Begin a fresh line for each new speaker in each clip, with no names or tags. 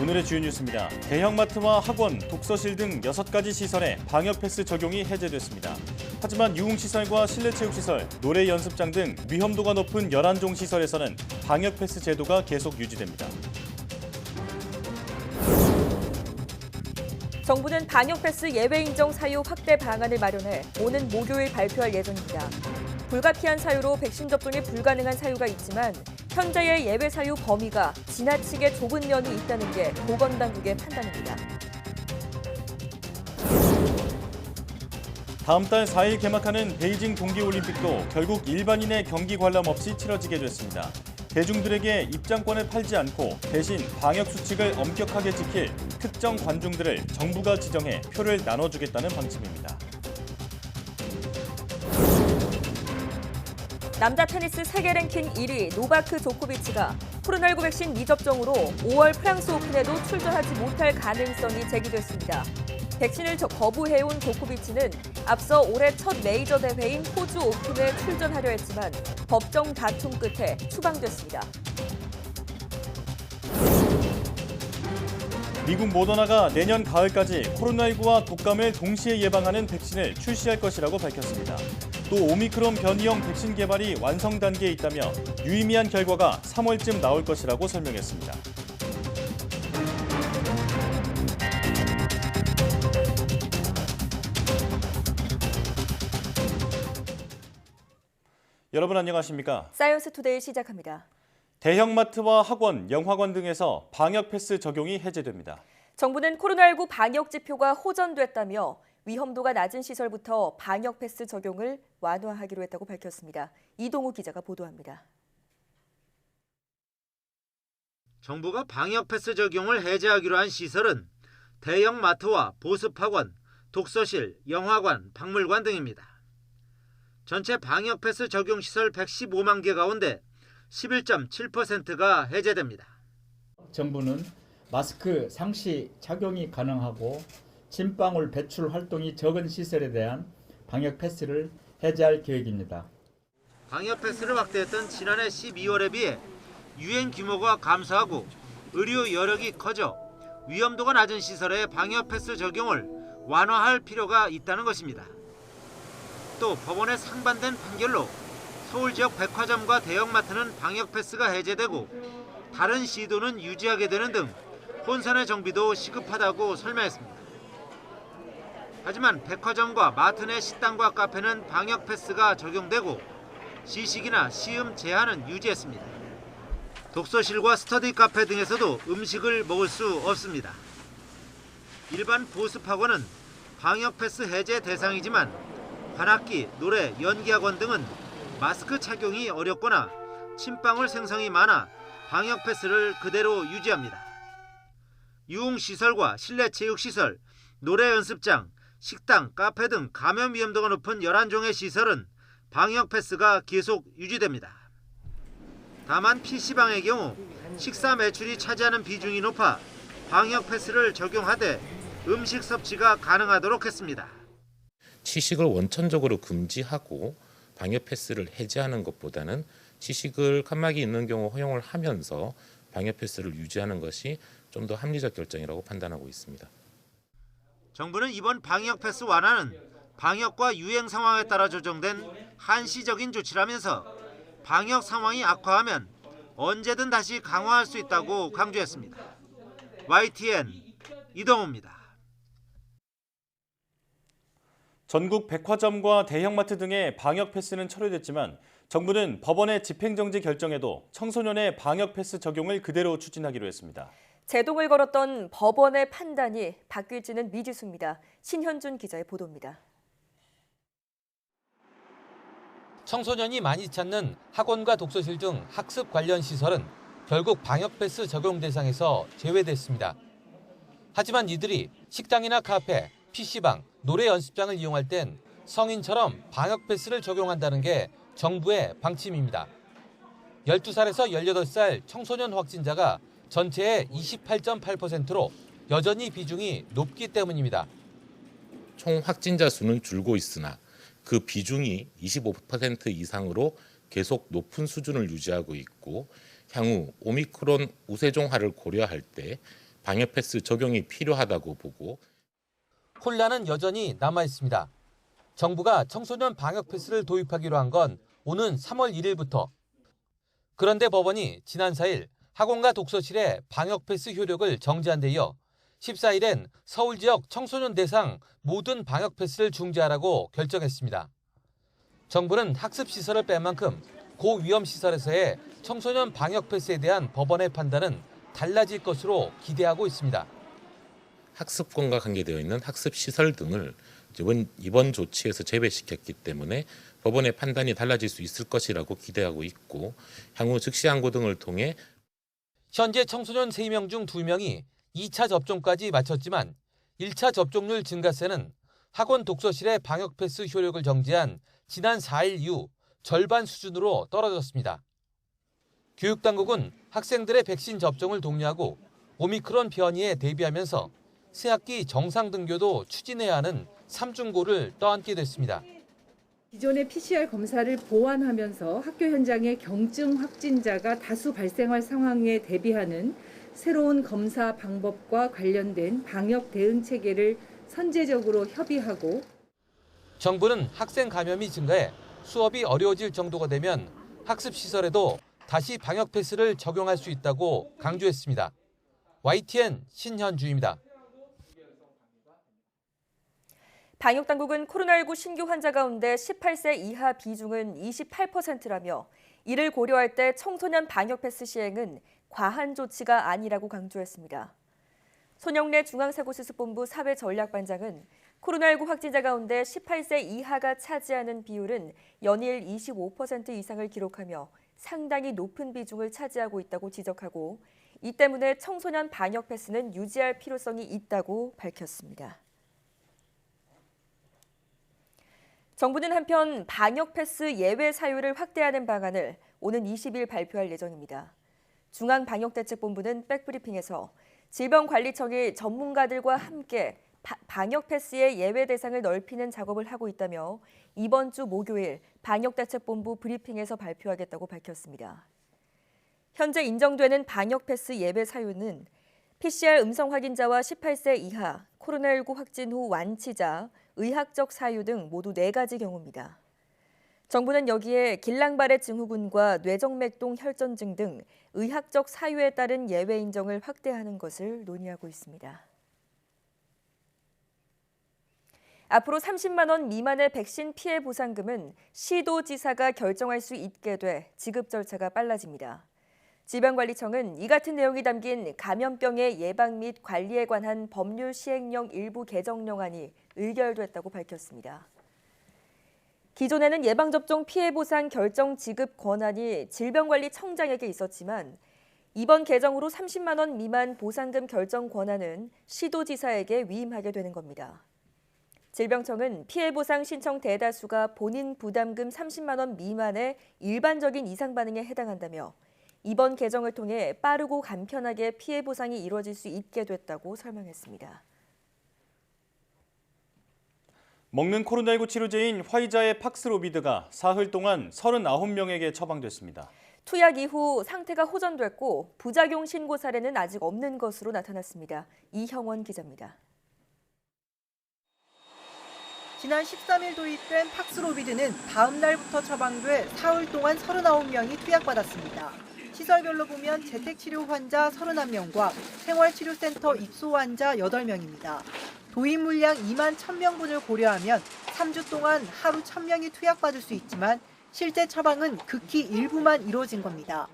오늘의 주요 뉴스입니다. 대형마트와 학원, 독서실 등 6가지 시설에 방역 패스 적용이 해제됐습니다. 하지만 유흥시설과 실내체육시설, 노래 연습장 등 위험도가 높은 11종 시설에서는 방역 패스 제도가 계속 유지됩니다.
정부는 방역 패스 예외 인정 사유 확대 방안을 마련해 오는 목요일 발표할 예정입니다. 불가피한 사유로 백신 접종이 불가능한 사유가 있지만 현재의 예외 사유 범위가 지나치게 좁은 면이 있다는 게 보건당국의 판단입니다.
다음 달 4일 개막하는 베이징 동계올림픽도 결국 일반인의 경기 관람 없이 치러지게 됐습니다. 대중들에게 입장권을 팔지 않고 대신 방역 수칙을 엄격하게 지킬 특정 관중들을 정부가 지정해 표를 나눠주겠다는 방침입니다.
남자 테니스 세계 랭킹 1위 노바크 조코비치가 코로나19 백신 미접종으로 5월 프랑스 오픈에도 출전하지 못할 가능성이 제기됐습니다. 백신을 거부해온 조코비치는 앞서 올해 첫 메이저 대회인 호주 오픈에 출전하려 했지만 법정 다툼 끝에 추방됐습니다.
미국 모더나가 내년 가을까지 코로나19와 독감을 동시에 예방하는 백신을 출시할 것이라고 밝혔습니다. 또 오미크론 변이형 백신 개발이 완성 단계에 있다며 유의미한 결과가 3월쯤 나올 것이라고 설명했습니다. 여러분 안녕하십니까?
사이언스 투데이 시작합니다.
대형마트와 학원, 영화관 등에서 방역 패스 적용이 해제됩니다.
정부는 코로나19 방역 지표가 호전됐다며 위험도가 낮은 시설부터 방역 패스 적용을 완화하기로 했다고 밝혔습니다. 이동우 기자가 보도합니다.
정부가 방역 패스 적용을 해제하기로 한 시설은 대형마트와 보습학원, 독서실, 영화관, 박물관 등입니다. 전체 방역 패스 적용 시설 115만 개 가운데 11.7%가 해제됩니다.
정부는 마스크 상시 착용이 가능하고 침방울 배출 활동이 적은 시설에 대한 방역 패스를 해제할 계획입니다.
방역 패스를 확대했던 지난해 12월에 비해 유행 규모가 감소하고 의료 여력이 커져 위험도가 낮은 시설에 방역 패스 적용을 완화할 필요가 있다는 것입니다. 또 법원의 상반된 판결로 서울 지역 백화점과 대형마트는 방역 패스가 해제되고 다른 시도는 유지하게 되는 등 혼선의 정비도 시급하다고 설명했습니다. 하지만 백화점과 마트 내 식당과 카페는 방역 패스가 적용되고 시식이나 시음 제한은 유지했습니다. 독서실과 스터디 카페 등에서도 음식을 먹을 수 없습니다. 일반 보습학원은 방역 패스 해제 대상이지만 관악기, 노래, 연기학원 등은 마스크 착용이 어렵거나 침방울 생성이 많아 방역 패스를 그대로 유지합니다. 유흥시설과 실내체육시설, 노래 연습장, 식당, 카페 등 감염 위험도가 높은 11종의 시설은 방역 패스가 계속 유지됩니다. 다만 PC방의 경우 식사 매출이 차지하는 비중이 높아 방역 패스를 적용하되 음식 섭취가 가능하도록 했습니다.
시식을 원천적으로 금지하고 방역 패스를 해제하는 것보다는 시식을 칸막이 있는 경우 허용을 하면서 방역 패스를 유지하는 것이 좀 더 합리적 결정이라고 판단하고 있습니다.
정부는 이번 방역 패스 완화는 방역과 유행 상황에 따라 조정된 한시적인 조치라면서 방역 상황이 악화하면 언제든 다시 강화할 수 있다고 강조했습니다. YTN 이동호입니다.
전국 백화점과 대형마트 등의 방역 패스는 철회됐지만 정부는 법원의 집행정지 결정에도 청소년의 방역 패스 적용을 그대로 추진하기로 했습니다.
제동을 걸었던 법원의 판단이 바뀔지는 미지수입니다. 신현준 기자의 보도입니다.
청소년이 많이 찾는 학원과 독서실 등 학습 관련 시설은 결국 방역 패스 적용 대상에서 제외됐습니다. 하지만 이들이 식당이나 카페, PC방, 노래 연습장을 이용할 땐 성인처럼 방역 패스를 적용한다는 게 정부의 방침입니다. 12살에서 18살 청소년 확진자가 전체의 28.8%로 여전히 비중이 높기 때문입니다.
총 확진자 수는 줄고 있으나 그 비중이 25% 이상으로 계속 높은 수준을 유지하고 있고 향후 오미크론 우세종화를 고려할 때 방역 패스 적용이 필요하다고 보고
혼란은 여전히 남아 있습니다. 정부가 청소년 방역 패스를 도입하기로 한 건 오는 3월 1일부터. 그런데 법원이 지난 4일 학원과 독서실의 방역 패스 효력을 정지한 데 이어 14일엔 서울 지역 청소년 대상 모든 방역 패스를 중지하라고 결정했습니다. 정부는 학습시설을 뺀 만큼 고위험 시설에서의 청소년 방역 패스에 대한 법원의 판단은 달라질 것으로 기대하고 있습니다.
학습권과 관계되어 있는 학습시설 등을 이번 조치에서 제외시켰기 때문에 법원의 판단이 달라질 수 있을 것이라고 기대하고 있고 향후 즉시항고 등을 통해
현재 청소년 3명 중 2명이 2차 접종까지 마쳤지만 1차 접종률 증가세는 학원 독서실의 방역 패스 효력을 정지한 지난 4일 이후 절반 수준으로 떨어졌습니다. 교육당국은 학생들의 백신 접종을 독려하고 오미크론 변이에 대비하면서 새학기 정상 등교도 추진해야 하는 삼중고를 떠안게 됐습니다.
기존의 PCR 검사를 보완하면서 학교 현장에 경증 확진자가 다수 발생할 상황에 대비하는 새로운 검사 방법과 관련된 방역 대응 체계를 선제적으로 협의하고
정부는 학생 감염이 증가해 수업이 어려워질 정도가 되면 학습시설에도 다시 방역 패스를 적용할 수 있다고 강조했습니다. YTN 신현주입니다.
방역당국은 코로나19 신규 환자 가운데 18세 이하 비중은 28%라며 이를 고려할 때 청소년 방역 패스 시행은 과한 조치가 아니라고 강조했습니다. 손영래 중앙사고수습본부 사회전략반장은 코로나19 확진자 가운데 18세 이하가 차지하는 비율은 연일 25% 이상을 기록하며 상당히 높은 비중을 차지하고 있다고 지적하고 이 때문에 청소년 방역 패스는 유지할 필요성이 있다고 밝혔습니다. 정부는 한편 방역 패스 예외 사유를 확대하는 방안을 오는 20일 발표할 예정입니다. 중앙방역대책본부는 백브리핑에서 질병관리청이 전문가들과 함께 방역 패스의 예외 대상을 넓히는 작업을 하고 있다며 이번 주 목요일 방역대책본부 브리핑에서 발표하겠다고 밝혔습니다. 현재 인정되는 방역 패스 예외 사유는 PCR 음성 확인자와 18세 이하, 코로나19 확진 후 완치자, 의학적 사유 등 모두 4가지 경우입니다. 정부는 여기에 길랑발의 증후군과 뇌정맥동 혈전증 등 의학적 사유에 따른 예외 인정을 확대하는 것을 논의하고 있습니다. 앞으로 30만 원 미만의 백신 피해 보상금은 시도지사가 결정할 수 있게 돼 지급 절차가 빨라집니다. 질병관리청은 이 같은 내용이 담긴 감염병의 예방 및 관리에 관한 법률 시행령 일부 개정령안이 의결됐다고 밝혔습니다. 기존에는 예방접종 피해보상 결정 지급 권한이 질병관리청장에게 있었지만 이번 개정으로 30만 원 미만 보상금 결정 권한은 시도지사에게 위임하게 되는 겁니다. 질병청은 피해보상 신청 대다수가 본인 부담금 30만 원 미만의 일반적인 이상 반응에 해당한다며 이번 개정을 통해 빠르고 간편하게 피해 보상이 이루어질 수 있게 됐다고 설명했습니다.
먹는 코로나19 치료제인 화이자의 팍스로비드가 사흘 동안 39명에게 처방됐습니다.
투약 이후 상태가 호전됐고 부작용 신고 사례는 아직 없는 것으로 나타났습니다. 이형원 기자입니다.
지난 13일 도입된 팍스로비드는 다음 날부터 처방돼 사흘 동안 39명이 투약받았습니다. 시설별로 보면 재택치료 환자 31명과 생활치료센터 입소 환자 8명입니다. 도입 물량 2만 1,000명분을 고려하면 3주 동안 하루 1,000명이 투약받을 수 있지만 실제 처방은 극히 일부만 이루어진 겁니다.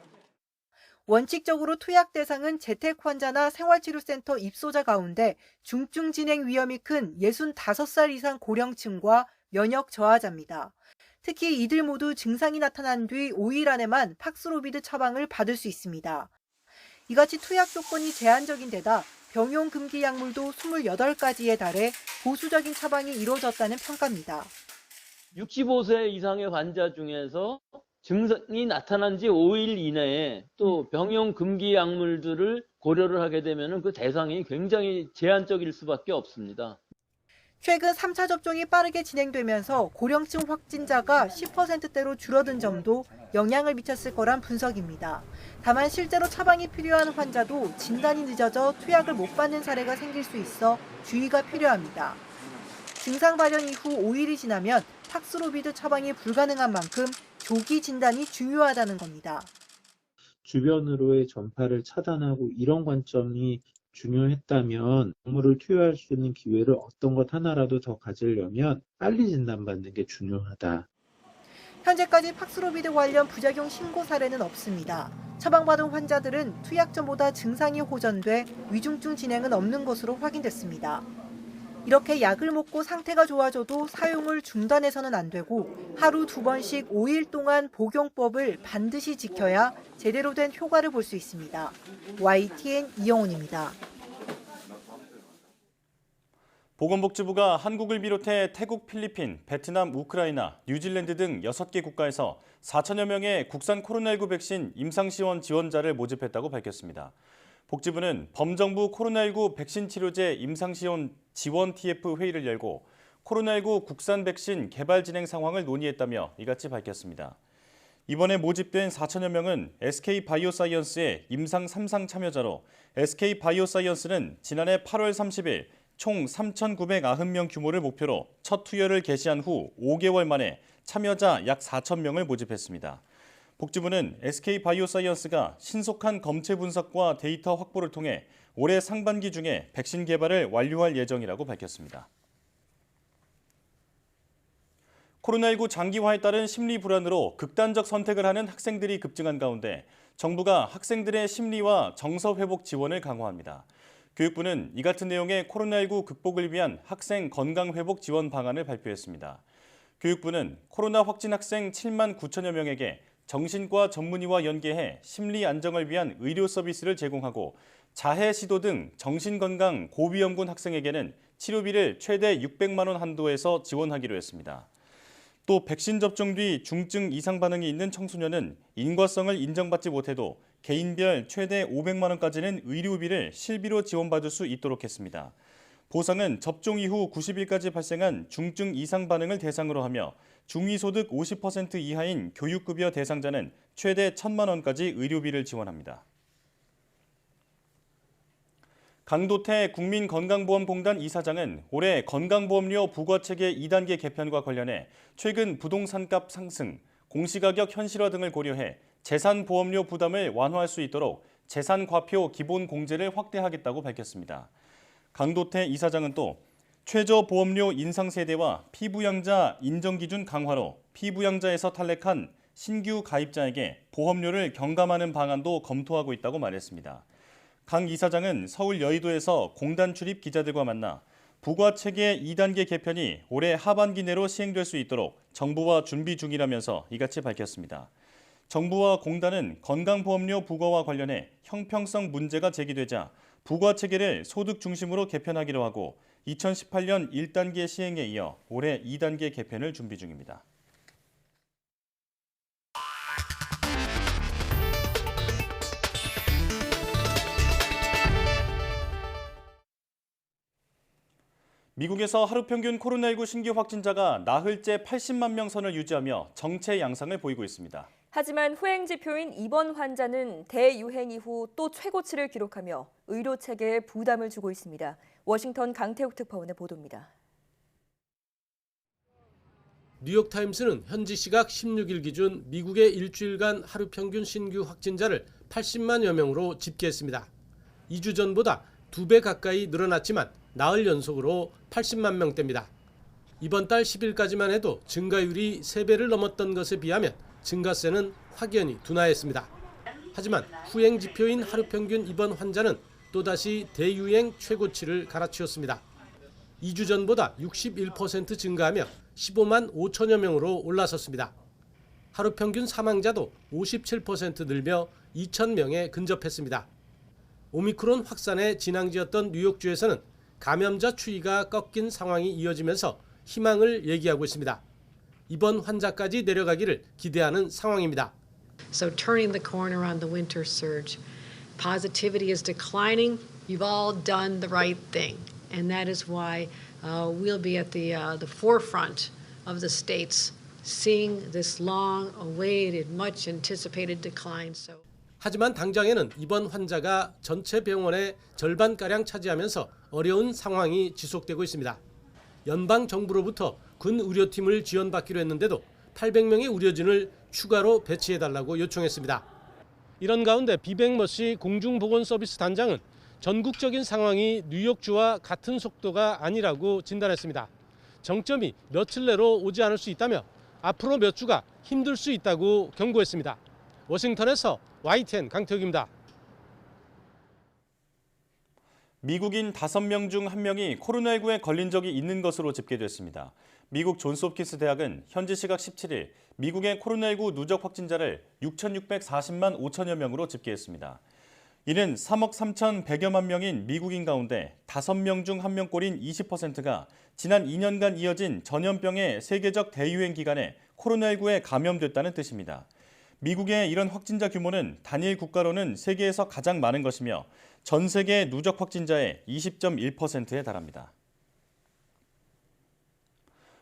원칙적으로 투약 대상은 재택 환자나 생활치료센터 입소자 가운데 중증 진행 위험이 큰 65살 이상 고령층과 면역 저하자입니다. 특히 이들 모두 증상이 나타난 뒤 5일 안에만 팍스로비드 처방을 받을 수 있습니다. 이같이 투약 조건이 제한적인 데다 병용 금기 약물도 28가지에 달해 보수적인 처방이 이루어졌다는 평가입니다.
65세 이상의 환자 중에서 증상이 나타난 지 5일 이내에 또 병용 금기 약물들을 고려를 하게 되면 그 대상이 굉장히 제한적일 수밖에 없습니다.
최근 3차 접종이 빠르게 진행되면서 고령층 확진자가 10%대로 줄어든 점도 영향을 미쳤을 거란 분석입니다. 다만 실제로 처방이 필요한 환자도 진단이 늦어져 투약을 못 받는 사례가 생길 수 있어 주의가 필요합니다. 증상 발현 이후 5일이 지나면 팍스로비드 처방이 불가능한 만큼 조기 진단이 중요하다는 겁니다.
주변으로의 전파를 차단하고 이런 관점이 중요했다면 약물을 투여할 수 있는 기회를 어떤 것 하나라도 더 가지려면 빨리 진단받는 게 중요하다.
현재까지 팍스로비드 관련 부작용 신고 사례는 없습니다. 처방받은 환자들은 투약 전보다 증상이 호전돼 위중증 진행은 없는 것으로 확인됐습니다. 이렇게 약을 먹고 상태가 좋아져도 사용을 중단해서는 안 되고 하루 2번씩 5일 동안 복용법을 반드시 지켜야 제대로 된 효과를 볼 수 있습니다. YTN 이영훈입니다.
보건복지부가 한국을 비롯해 태국, 필리핀, 베트남, 우크라이나, 뉴질랜드 등 6개 국가에서 4천여 명의 국산 코로나19 백신 임상시험 지원자를 모집했다고 밝혔습니다. 복지부는 범정부 코로나19 백신 치료제 임상시험 지원 TF 회의를 열고 코로나19 국산 백신 개발 진행 상황을 논의했다며 이같이 밝혔습니다. 이번에 모집된 4천여 명은 SK바이오사이언스의 임상 3상 참여자로 SK바이오사이언스는 지난해 8월 30일 총 3,990명 규모를 목표로 첫 투여를 개시한 후 5개월 만에 참여자 약 4천 명을 모집했습니다. 복지부는 SK바이오사이언스가 신속한 검체 분석과 데이터 확보를 통해 올해 상반기 중에 백신 개발을 완료할 예정이라고 밝혔습니다. 코로나19 장기화에 따른 심리 불안으로 극단적 선택을 하는 학생들이 급증한 가운데 정부가 학생들의 심리와 정서 회복 지원을 강화합니다. 교육부는 이 같은 내용의 코로나19 극복을 위한 학생 건강 회복 지원 방안을 발표했습니다. 교육부는 코로나 확진 학생 7만 9천여 명에게 정신과 전문의와 연계해 심리 안정을 위한 의료 서비스를 제공하고 자해 시도 등 정신건강 고위험군 학생에게는 치료비를 최대 600만 원 한도에서 지원하기로 했습니다. 또 백신 접종 뒤 중증 이상 반응이 있는 청소년은 인과성을 인정받지 못해도 개인별 최대 500만 원까지는 의료비를 실비로 지원받을 수 있도록 했습니다. 보상은 접종 이후 90일까지 발생한 중증 이상 반응을 대상으로 하며 중위소득 50% 이하인 교육급여 대상자는 최대 1,000만 원까지 의료비를 지원합니다. 강도태 국민건강보험공단 이사장은 올해 건강보험료 부과체계 2단계 개편과 관련해 최근 부동산값 상승, 공시가격 현실화 등을 고려해 재산보험료 부담을 완화할 수 있도록 재산과표 기본공제를 확대하겠다고 밝혔습니다. 강도태 이사장은 또 최저보험료 인상 세대와 피부양자 인정기준 강화로 피부양자에서 탈락한 신규 가입자에게 보험료를 경감하는 방안도 검토하고 있다고 말했습니다. 강 이사장은 서울 여의도에서 공단 출입 기자들과 만나 부과체계 2단계 개편이 올해 하반기 내로 시행될 수 있도록 정부와 준비 중이라면서 이같이 밝혔습니다. 정부와 공단은 건강보험료 부과와 관련해 형평성 문제가 제기되자 부과체계를 소득 중심으로 개편하기로 하고 2018년 1단계 시행에 이어 올해 2단계 개편을 준비 중입니다. 미국에서 하루 평균 코로나19 신규 확진자가 나흘째 80만 명 선을 유지하며 정체 양상을 보이고 있습니다.
하지만 후행 지표인 입원 환자는 대유행 이후 또 최고치를 기록하며 의료 체계에 부담을 주고 있습니다. 워싱턴 강태욱 특파원의 보도입니다.
뉴욕타임스는 현지 시각 16일 기준 미국의 일주일간 하루 평균 신규 확진자를 80만여 명으로 집계했습니다. 2주 전보다 2배 가까이 늘어났지만 나흘 연속으로 80만 명대입니다. 이번 달 10일까지만 해도 증가율이 3배를 넘었던 것에 비하면 증가세는 확연히 둔화했습니다. 하지만 후행 지표인 하루 평균 입원 환자는 또다시 대유행 최고치를 갈아치웠습니다. 2주 전보다 61% 증가하며 15만 5천여 명으로 올라섰습니다. 하루 평균 사망자도 57% 늘며 2,000명에 근접했습니다. 오미크론 확산의 진앙지였던 뉴욕주에서는 감염자 추이가 꺾인 상황이 이어지면서 희망을 얘기하고 있습니다. 입원 환자까지 내려가기를 기대하는 상황입니다.
So turning the corner on the winter surge. Positivity is declining. You've all done the right thing. And that is why we'll be at the forefront of the states seeing this long-awaited, much-anticipated decline. So.
하지만 당장에는 입원 환자가 전체 병원의 절반가량 차지하면서 어려운 상황이 지속되고 있습니다. 연방정부로부터 군 의료팀을 지원받기로 했는데도 800명의 의료진을 추가로 배치해달라고 요청했습니다. 이런 가운데 비백머시 공중보건서비스 단장은 전국적인 상황이 뉴욕주와 같은 속도가 아니라고 진단했습니다. 정점이 며칠 내로 오지 않을 수 있다며 앞으로 몇 주가 힘들 수 있다고 경고했습니다. 워싱턴에서 YTN 강태욱입니다.
미국인 5명 중 1명이 코로나19에 걸린 적이 있는 것으로 집계됐습니다. 미국 존스홉킨스 대학은 현지 시각 17일 미국의 코로나19 누적 확진자를 6,640만 5천여 명으로 집계했습니다. 이는 3억 3,100여만 명인 미국인 가운데 5명 중 1명꼴인 20%가 지난 2년간 이어진 전염병의 세계적 대유행 기간에 코로나19에 감염됐다는 뜻입니다. 미국의 이런 확진자 규모는 단일 국가로는 세계에서 가장 많은 것이며 전 세계 누적 확진자의 20.1%에 달합니다.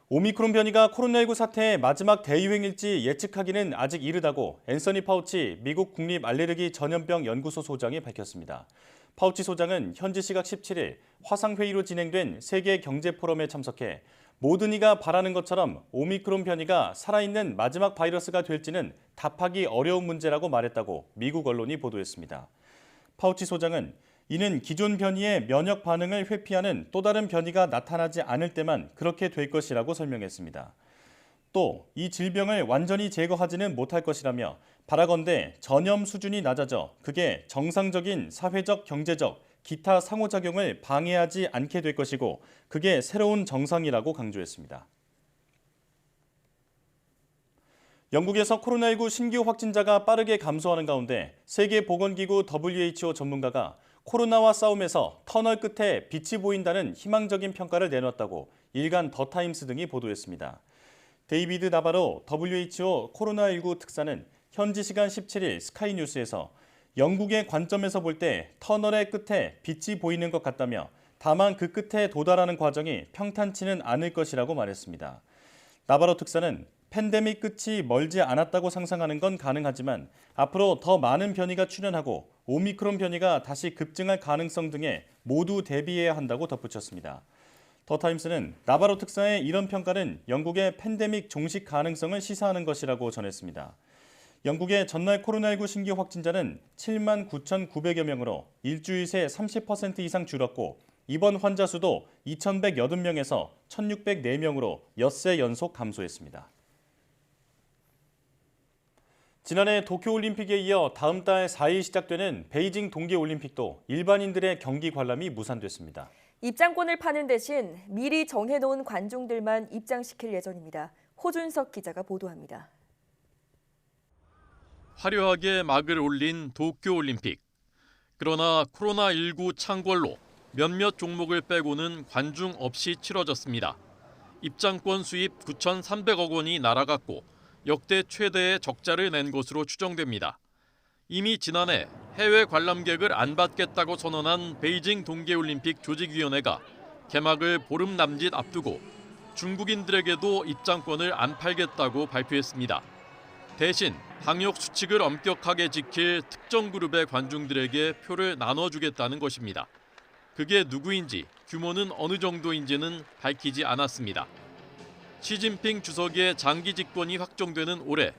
오미크론 변이가 코로나19 사태의 마지막 대유행일지 예측하기는 아직 이르다고 앤서니 파우치 미국 국립알레르기 전염병 연구소 소장이 밝혔습니다. 파우치 소장은 현지 시각 17일 화상회의로 진행된 세계 경제 포럼에 참석해 모든 이가 바라는 것처럼 오미크론 변이가 살아있는 마지막 바이러스가 될지는 답하기 어려운 문제라고 말했다고 미국 언론이 보도했습니다. 파우치 소장은 이는 기존 변이의 면역 반응을 회피하는 또 다른 변이가 나타나지 않을 때만 그렇게 될 것이라고 설명했습니다. 또 이 질병을 완전히 제거하지는 못할 것이라며 바라건대 전염 수준이 낮아져 그게 정상적인 사회적, 경제적, 기타 상호작용을 방해하지 않게 될 것이고 그게 새로운 정상이라고 강조했습니다. 영국에서 코로나19 신규 확진자가 빠르게 감소하는 가운데 세계보건기구 WHO 전문가가 코로나와 싸움에서 터널 끝에 빛이 보인다는 희망적인 평가를 내놨다고 일간 더타임스 등이 보도했습니다. 데이비드 나바로 WHO 코로나19 특사는 현지 시간 17일 스카이뉴스에서 영국의 관점에서 볼 때 터널의 끝에 빛이 보이는 것 같다며 다만 그 끝에 도달하는 과정이 평탄치는 않을 것이라고 말했습니다. 나바로 특사는 팬데믹 끝이 멀지 않았다고 상상하는 건 가능하지만 앞으로 더 많은 변이가 출현하고 오미크론 변이가 다시 급증할 가능성 등에 모두 대비해야 한다고 덧붙였습니다. 더타임스는 나바로 특사의 이런 평가는 영국의 팬데믹 종식 가능성을 시사하는 것이라고 전했습니다. 영국의 전날 코로나19 신규 확진자는 7만 9,900여 명으로 일주일 새 30% 이상 줄었고 입원 환자 수도 2,180명에서 1,604명으로 엿새 연속 감소했습니다. 지난해 도쿄올림픽에 이어 다음 달 4일 시작되는 베이징 동계올림픽도 일반인들의 경기 관람이 무산됐습니다.
입장권을 파는 대신 미리 정해놓은 관중들만 입장시킬 예정입니다. 호준석 기자가 보도합니다.
화려하게 막을 올린 도쿄올림픽. 그러나 코로나19 창궐로 몇몇 종목을 빼고는 관중 없이 치러졌습니다. 입장권 수입 9,300억 원이 날아갔고 역대 최대의 적자를 낸 것으로 추정됩니다. 이미 지난해 해외 관람객을 안 받겠다고 선언한 베이징 동계올림픽 조직위원회가 개막을 보름 남짓 앞두고 중국인들에게도 입장권을 안 팔겠다고 발표했습니다. 대신 방역 수칙을 엄격하게 지킬 특정 그룹의 관중들에게 표를 나눠주겠다는 것입니다. 그게 누구인지 규모는 어느 정도인지는 밝히지 않았습니다. 시진핑 주석의 장기 집권이 확정되는 올해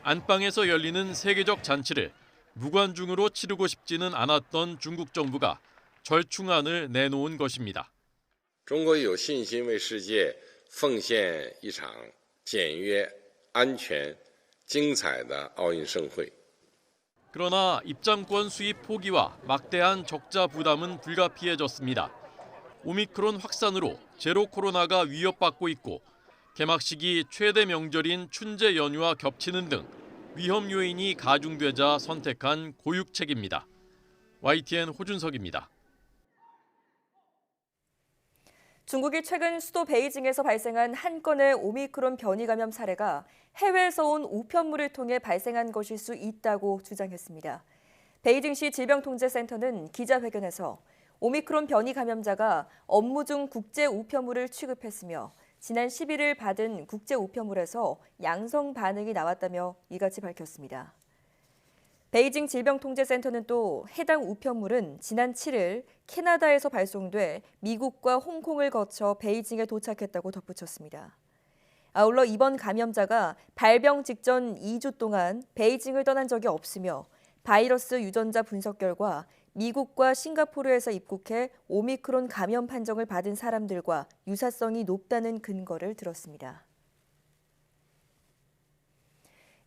안방에서 열리는 세계적 잔치를 무관중으로 치르고 싶지는 않았던 중국 정부가 절충안을 내놓은 것입니다.
中国有信心为世界奉献一场简约、安全、精彩的奥运盛会.
그러나 입장권 수입 포기와 막대한 적자 부담은 불가피해졌습니다. 오미크론 확산으로 제로 코로나가 위협받고 있고 개막식이 최대 명절인 춘제 연휴와 겹치는 등 위험 요인이 가중되자 선택한 고육책입니다. YTN 호준석입니다.
중국이 최근 수도 베이징에서 발생한 한 건의 오미크론 변이 감염 사례가 해외에서 온 우편물을 통해 발생한 것일 수 있다고 주장했습니다. 베이징시 질병통제센터는 기자회견에서 오미크론 변이 감염자가 업무 중 국제 우편물을 취급했으며 지난 11일 받은 국제 우편물에서 양성 반응이 나왔다며 이같이 밝혔습니다. 베이징 질병통제센터는 또 해당 우편물은 지난 7일 캐나다에서 발송돼 미국과 홍콩을 거쳐 베이징에 도착했다고 덧붙였습니다. 아울러 이번 감염자가 발병 직전 2주 동안 베이징을 떠난 적이 없으며 바이러스 유전자 분석 결과 미국과 싱가포르에서 입국해 오미크론 감염 판정을 받은 사람들과 유사성이 높다는 근거를 들었습니다.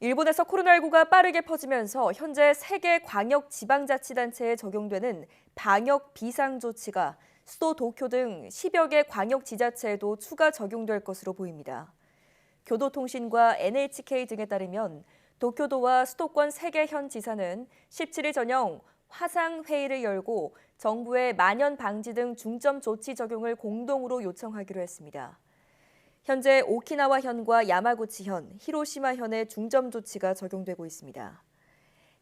일본에서 코로나19가 빠르게 퍼지면서 현재 세계 광역 지방자치단체에 적용되는 방역 비상조치가 수도 도쿄 등 10여 개 광역 지자체에도 추가 적용될 것으로 보입니다. 교도통신과 NHK 등에 따르면 도쿄도와 수도권 3개 현 지사는 17일 저녁 화상회의를 열고 정부의 만연 방지 등 중점 조치 적용을 공동으로 요청하기로 했습니다. 현재 오키나와 현과 야마구치 현, 히로시마 현의 중점 조치가 적용되고 있습니다.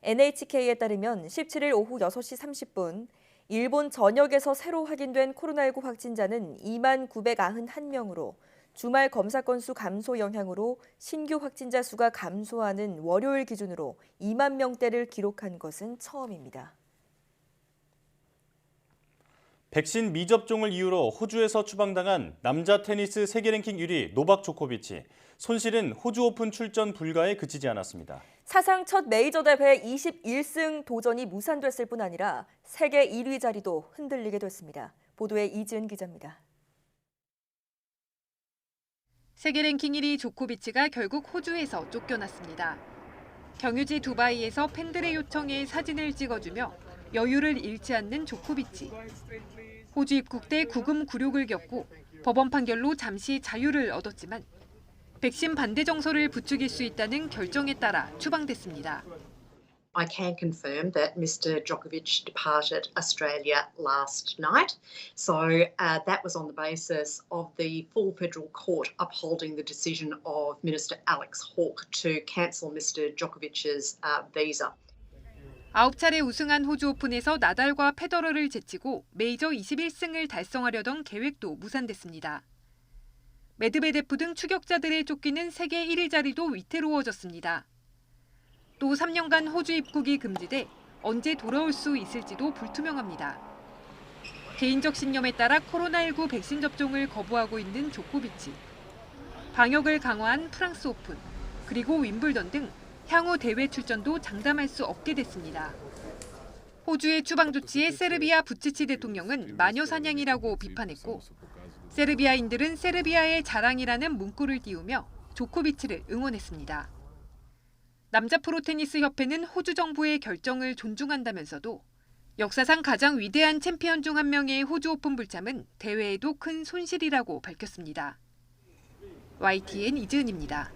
NHK에 따르면 17일 오후 6시 30분 일본 전역에서 새로 확인된 코로나19 확진자는 2만 991명으로 주말 검사 건수 감소 영향으로 신규 확진자 수가 감소하는 월요일 기준으로 2만 명대를 기록한 것은 처음입니다.
백신 미접종을 이유로 호주에서 추방당한 남자 테니스 세계 랭킹 1위 노박 조코비치. 손실은 호주 오픈 출전 불가에 그치지 않았습니다.
사상 첫 메이저 대회 21승 도전이 무산됐을 뿐 아니라 세계 1위 자리도 흔들리게 됐습니다. 보도에 이지은 기자입니다.
세계 랭킹 1위 조코비치가 결국 호주에서 쫓겨났습니다. 경유지 두바이에서 팬들의 요청에 사진을 찍어주며 여유를 잃지 않는 조코비치. 호주 입국 때 구금 굴욕을 겪고 법원 판결로 잠시 자유를 얻었지만 백신 반대 정서를 부추길 수 있다는 결정에 따라 추방됐습니다.
I can confirm that Mr. Djokovic departed Australia last night. So that was on the basis of the full federal court upholding the decision of Minister Alex Hawke to cancel Mr. Djokovic's visa.
9차례 우승한 호주 오픈에서 나달과 페더러를 제치고 메이저 21승을 달성하려던 계획도 무산됐습니다. 메드베데프 등 추격자들의 쫓기는 세계 1위 자리도 위태로워졌습니다. 또 3년간 호주 입국이 금지돼 언제 돌아올 수 있을지도 불투명합니다. 개인적 신념에 따라 코로나19 백신 접종을 거부하고 있는 조코비치. 방역을 강화한 프랑스 오픈, 그리고 윈블던 등 향후 대회 출전도 장담할 수 없게 됐습니다. 호주의 추방 조치에 세르비아 부치치 대통령은 마녀 사냥이라고 비판했고 세르비아인들은 세르비아의 자랑이라는 문구를 띄우며 조코비치를 응원했습니다. 남자 프로테니스 협회는 호주 정부의 결정을 존중한다면서도 역사상 가장 위대한 챔피언 중 한 명의 호주 오픈 불참은 대회에도 큰 손실이라고 밝혔습니다. YTN 이지은입니다.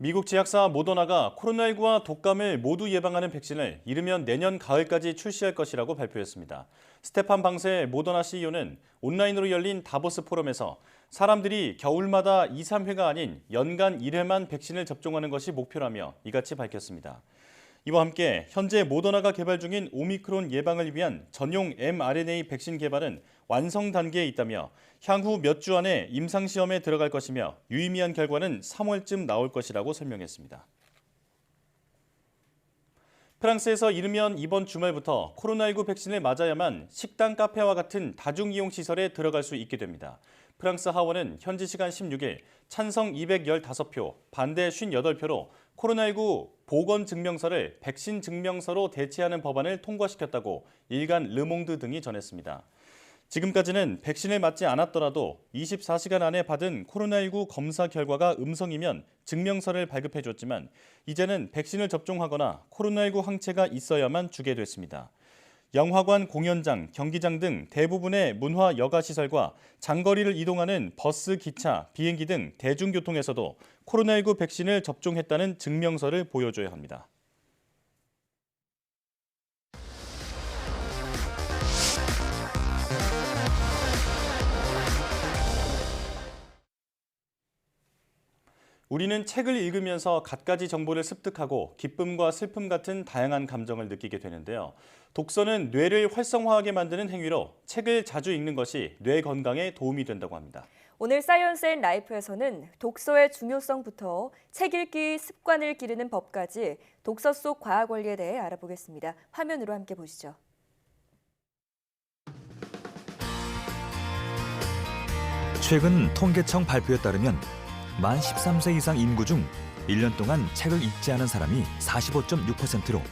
미국 제약사 모더나가 코로나19와 독감을 모두 예방하는 백신을 이르면 내년 가을까지 출시할 것이라고 발표했습니다. 스테판 방세 모더나 CEO는 온라인으로 열린 다보스 포럼에서 사람들이 겨울마다 2, 3회가 아닌 연간 1회만 백신을 접종하는 것이 목표라며 이같이 밝혔습니다. 이와 함께 현재 모더나가 개발 중인 오미크론 예방을 위한 전용 mRNA 백신 개발은 완성 단계에 있다며 향후 몇 주 안에 임상시험에 들어갈 것이며 유의미한 결과는 3월쯤 나올 것이라고 설명했습니다. 프랑스에서 이르면 이번 주말부터 코로나19 백신을 맞아야만 식당, 카페와 같은 다중이용시설에 들어갈 수 있게 됩니다. 프랑스 하원은 현지 시간 16일 찬성 215표, 반대 58표로 코로나19 보건증명서를 백신 증명서로 대체하는 법안을 통과시켰다고 일간 르몽드 등이 전했습니다. 지금까지는 백신을 맞지 않았더라도 24시간 안에 받은 코로나19 검사 결과가 음성이면 증명서를 발급해줬지만 이제는 백신을 접종하거나 코로나19 항체가 있어야만 주게 됐습니다. 영화관, 공연장, 경기장 등 대부분의 문화 여가시설과 장거리를 이동하는 버스, 기차, 비행기 등 대중교통에서도 코로나19 백신을 접종했다는 증명서를 보여줘야 합니다. 우리는 책을 읽으면서 갖가지 정보를 습득하고 기쁨과 슬픔 같은 다양한 감정을 느끼게 되는데요. 독서는 뇌를 활성화하게 만드는 행위로 책을 자주 읽는 것이 뇌 건강에 도움이 된다고 합니다.
오늘 사이언스 앤 라이프에서는 독서의 중요성부터 책 읽기 습관을 기르는 법까지 독서 속 과학 원리에 대해 알아보겠습니다. 화면으로 함께 보시죠.
최근 통계청 발표에 따르면 만 13세 이상 인구 중 1년 동안 책을 읽지 않은 사람이 45.6%로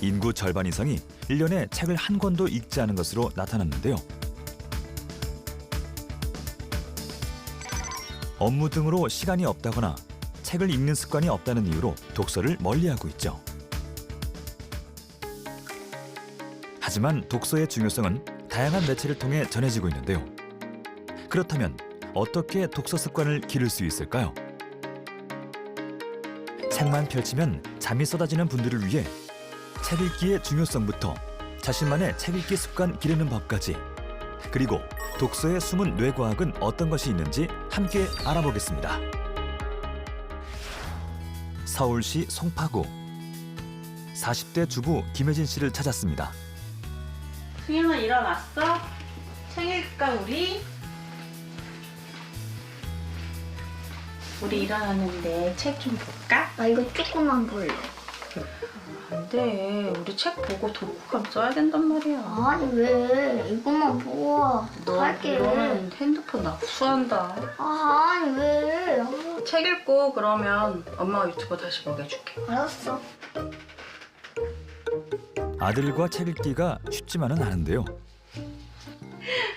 인구 절반 이상이 1년에 책을 한 권도 읽지 않은 것으로 나타났는데요. 업무 등으로 시간이 없다거나 책을 읽는 습관이 없다는 이유로 독서를 멀리하고 있죠. 하지만 독서의 중요성은 다양한 매체를 통해 전해지고 있는데요. 그렇다면 어떻게 독서 습관을 기를 수 있을까요? 책만 펼치면 잠이 쏟아지는 분들을 위해 책 읽기의 중요성부터 자신만의 책 읽기 습관 기르는 법까지, 그리고 독서의 숨은 뇌과학은 어떤 것이 있는지 함께 알아보겠습니다. 서울시 송파구 40대 주부 김혜진 씨를 찾았습니다.
승현아 일어났어? 책 읽을까 우리? 우리 일어났는데 책 좀 볼까?
나 이거 조금만 볼래.
안 돼. 우리 책 보고 독후감 써야 된단 말이야.
아니 왜? 이것만 보고
너
할게.
그러면 핸드폰 납수한다.
아니 왜?
책 읽고 그러면 엄마가 유튜브 다시 보게 해줄게.
알았어.
아들과 책 읽기가 쉽지만은 않은데요.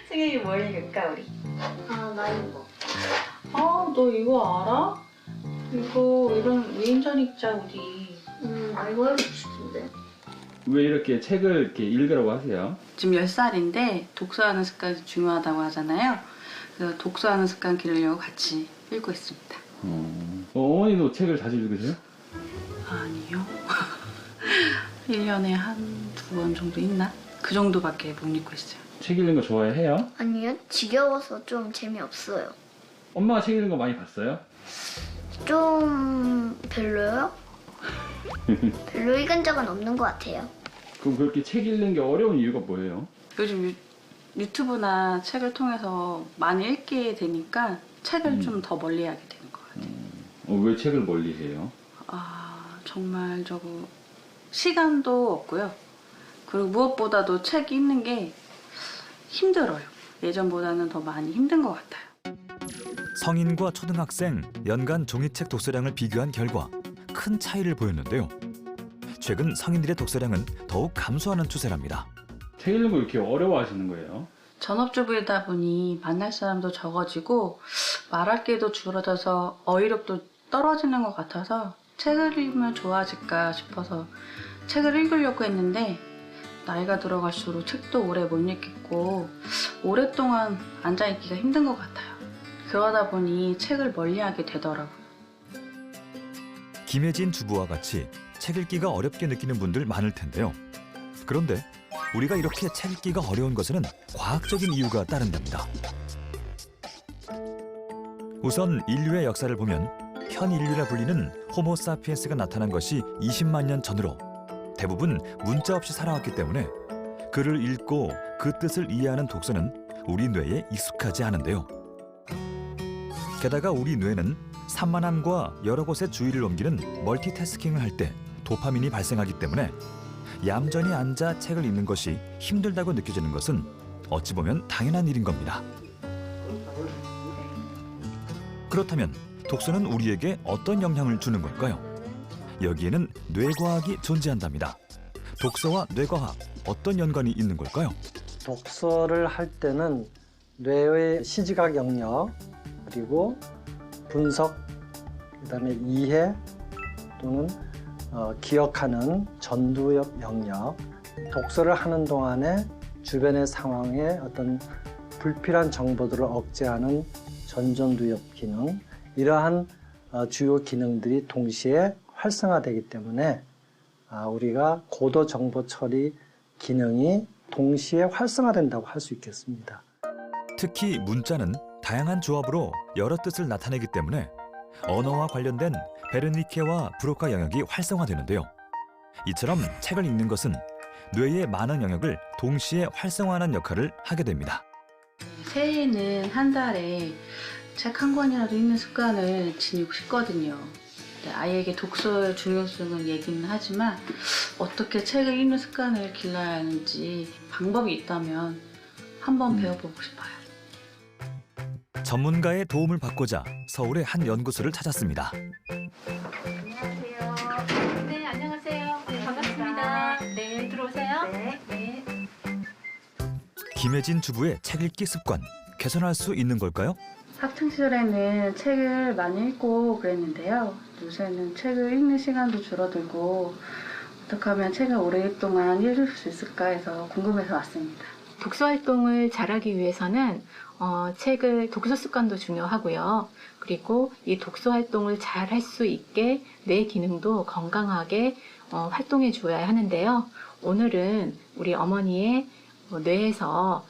승현이 뭐 읽을까 우리?
아 나 이거.
아, 너 이거 알아? 이거 이런 위인전 읽자 우리.
나 이거 해보고 싶은데.
왜 이렇게 책을 이렇게 읽으라고 하세요?
지금 10살인데 독서하는 습관이 중요하다고 하잖아요. 그래서 독서하는 습관 기르려고 같이 읽고 있습니다.
어머니도 책을 자주 읽으세요?
아니요. 1년에 한두 번 정도 읽나? 그 정도밖에 못 읽고 있어요.
책 읽는 거 좋아해요?
아니요, 지겨워서 좀 재미없어요.
엄마가 책 읽는 거 많이 봤어요?
좀 별로요? 별로 읽은 적은 없는 것 같아요.
그럼 그렇게 책 읽는 게 어려운 이유가 뭐예요?
요즘 유튜브나 책을 통해서 많이 읽게 되니까 책을 좀 더 멀리하게 되는 것 같아요.
왜 책을 멀리해요?
아, 정말 저거 시간도 없고요. 그리고 무엇보다도 책 읽는 게 힘들어요. 예전보다는 더 많이 힘든 것 같아요.
성인과 초등학생 연간 종이책 독서량을 비교한 결과 큰 차이를 보였는데요. 최근 성인들의 독서량은 더욱 감소하는 추세랍니다.
책 읽는 거 이렇게 어려워하시는 거예요?
전업주부이다 보니 만날 사람도 적어지고 말할 게도 줄어들어서 어휘력도 떨어지는 것 같아서 책을 읽으면 좋아질까 싶어서 책을 읽으려고 했는데 나이가 들어갈수록 책도 오래 못 읽겠고 오랫동안 앉아있기가 힘든 것 같아요. 그러다 보니 책을 멀리하게 되더라고요.
김혜진 주부와 같이 책 읽기가 어렵게 느끼는 분들 많을 텐데요. 그런데 우리가 이렇게 책 읽기가 어려운 것에는 과학적인 이유가 따른답니다. 우선 인류의 역사를 보면 현 인류라 불리는 호모사피엔스가 나타난 것이 20만 년 전으로 대부분 문자 없이 살아왔기 때문에 글을 읽고 그 뜻을 이해하는 독서는 우리 뇌에 익숙하지 않은데요. 게다가 우리 뇌는 산만함과 여러 곳에 주의를 옮기는 멀티태스킹을 할 때 도파민이 발생하기 때문에 얌전히 앉아 책을 읽는 것이 힘들다고 느껴지는 것은 어찌 보면 당연한 일인 겁니다. 그렇다면 독서는 우리에게 어떤 영향을 주는 걸까요? 여기에는 뇌과학이 존재한답니다. 독서와 뇌과학, 어떤 연관이 있는 걸까요?
독서를 할 때는 뇌의 시지각 영역, 그리고 분석, 그다음에 이해 또는 기억하는 전두엽 영역, 독서를 하는 동안에 주변의 상황에 어떤 불필요한 정보들을 억제하는 전전두엽 기능, 이러한 주요 기능들이 동시에 활성화되기 때문에 우리가 고도 정보 처리 기능이 동시에 활성화된다고 할 수 있겠습니다.
특히 문자는 다양한 조합으로 여러 뜻을 나타내기 때문에 언어와 관련된 베르니케와 브로카 영역이 활성화되는데요. 이처럼 책을 읽는 것은 뇌의 많은 영역을 동시에 활성화하는 역할을 하게 됩니다.
새해에는 한 달에 책 한 권이라도 읽는 습관을 지니고 싶거든요. 아이에게 독서의 중요성을 얘기는 하지만 어떻게 책을 읽는 습관을 길러야 하는지 방법이 있다면 한번 배워보고 싶어요.
전문가의 도움을 받고자 서울의 한 연구소를 찾았습니다.
안녕하세요. 네, 안녕하세요. 네, 반갑습니다. 네, 들어오세요. 네.
김혜진 주부의 책 읽기 습관 개선할 수 있는 걸까요?
학창시절에는 책을 많이 읽고 그랬는데요. 요새는 책을 읽는 시간도 줄어들고 어떻게 하면 책을 오랫동안 읽을 수 있을까 해서 궁금해서 왔습니다.
독서 활동을 잘하기 위해서는 독서 습관도 중요하고요. 그리고 이 독서 활동을 잘 할 수 있게 뇌 기능도 건강하게 활동해 주어야 하는데요. 오늘은 우리 어머니의 뇌에서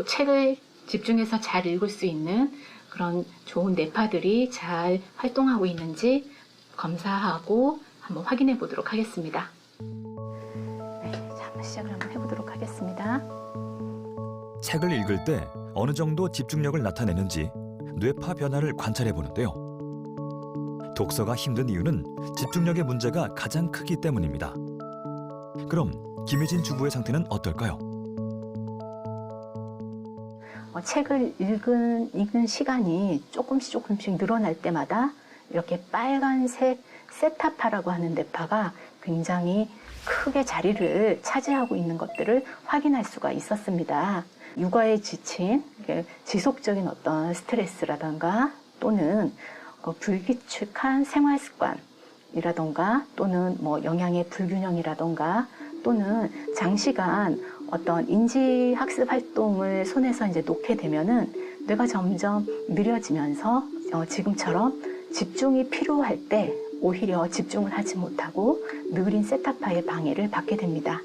책을 집중해서 잘 읽을 수 있는 그런 좋은 뇌파들이 잘 활동하고 있는지 검사하고 한번 확인해 보도록 하겠습니다. 네, 자, 한번 시작을 한번 해보도록 하겠습니다.
책을 읽을 때 어느 정도 집중력을 나타내는지 뇌파 변화를 관찰해 보는데요. 독서가 힘든 이유는 집중력의 문제가 가장 크기 때문입니다. 그럼 김혜진 주부의 상태는 어떨까요?
책을 읽은 시간이 조금씩 늘어날 때마다 이렇게 빨간색 세타파라고 하는 뇌파가 굉장히 크게 자리를 차지하고 있는 것들을 확인할 수가 있었습니다. 육아에 지친 지속적인 어떤 스트레스라던가 또는 불규칙한 생활 습관이라던가 또는 영양의 불균형이라던가 또는 장시간 어떤 인지 학습 활동을 손에서 이제 놓게 되면은 뇌가 점점 느려지면서 지금처럼 집중이 필요할 때 오히려 집중을 하지 못하고 느린 세타파의 방해를 받게 됩니다.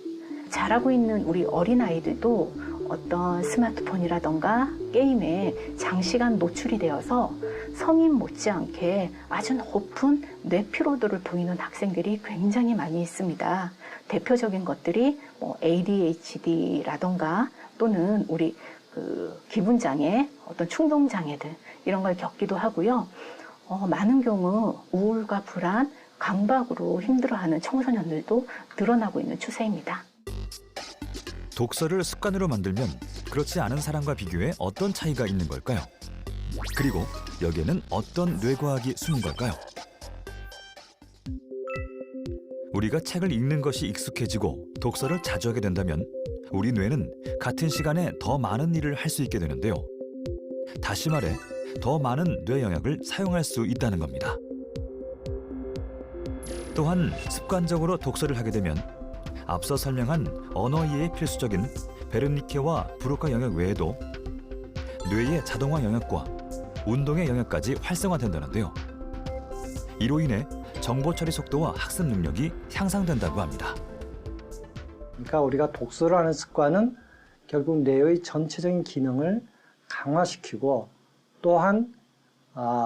자라고 있는 우리 어린아이들도 어떤 스마트폰이라던가 게임에 장시간 노출이 되어서 성인 못지않게 아주 높은 뇌 피로도를 보이는 학생들이 굉장히 많이 있습니다. 대표적인 것들이 ADHD라던가 또는 우리 기분장애, 어떤 충동장애들 이런 걸 겪기도 하고요. 많은 경우 우울과 불안, 강박으로 힘들어하는 청소년들도 늘어나고 있는 추세입니다.
독서를 습관으로 만들면 그렇지 않은 사람과 비교해 어떤 차이가 있는 걸까요? 그리고 여기에는 어떤 뇌과학이 숨은 걸까요? 우리가 책을 읽는 것이 익숙해지고 독서를 자주 하게 된다면 우리 뇌는 같은 시간에 더 많은 일을 할 수 있게 되는데요. 다시 말해 더 많은 뇌 영역을 사용할 수 있다는 겁니다. 또한 습관적으로 독서를 하게 되면 앞서 설명한 언어 이해에 필수적인 베르니케와 브로카 영역 외에도 뇌의 자동화 영역과 운동의 영역까지 활성화된다는데요. 이로 인해 정보 처리 속도와 학습 능력이 향상된다고 합니다.
그러니까 우리가 독서를 하는 습관은 결국 뇌의 전체적인 기능을 강화시키고 또한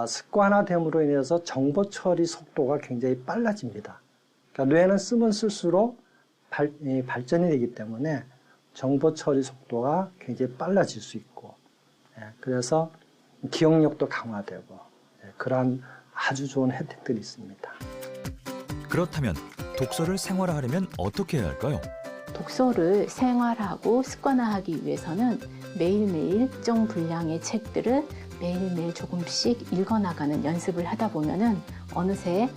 습관화됨으로 인해서 정보 처리 속도가 굉장히 빨라집니다. 그러니까 뇌는 쓰면 쓸수록 발전이 되기 때문에 정보 처리 속도가 굉장히 빨라질 수 있고 그래서 기억력도 강화되고 그러한 아주 좋은 혜택들이 있습니다.
그렇다면 독서를 생활화하려면 어떻게 해야 할까요?
독서를 생활하고 습관화하기 위해서는 매일매일 일정 분량의 책들을 매일매일 조금씩 읽어나가는 연습을 하다 보면은 어느새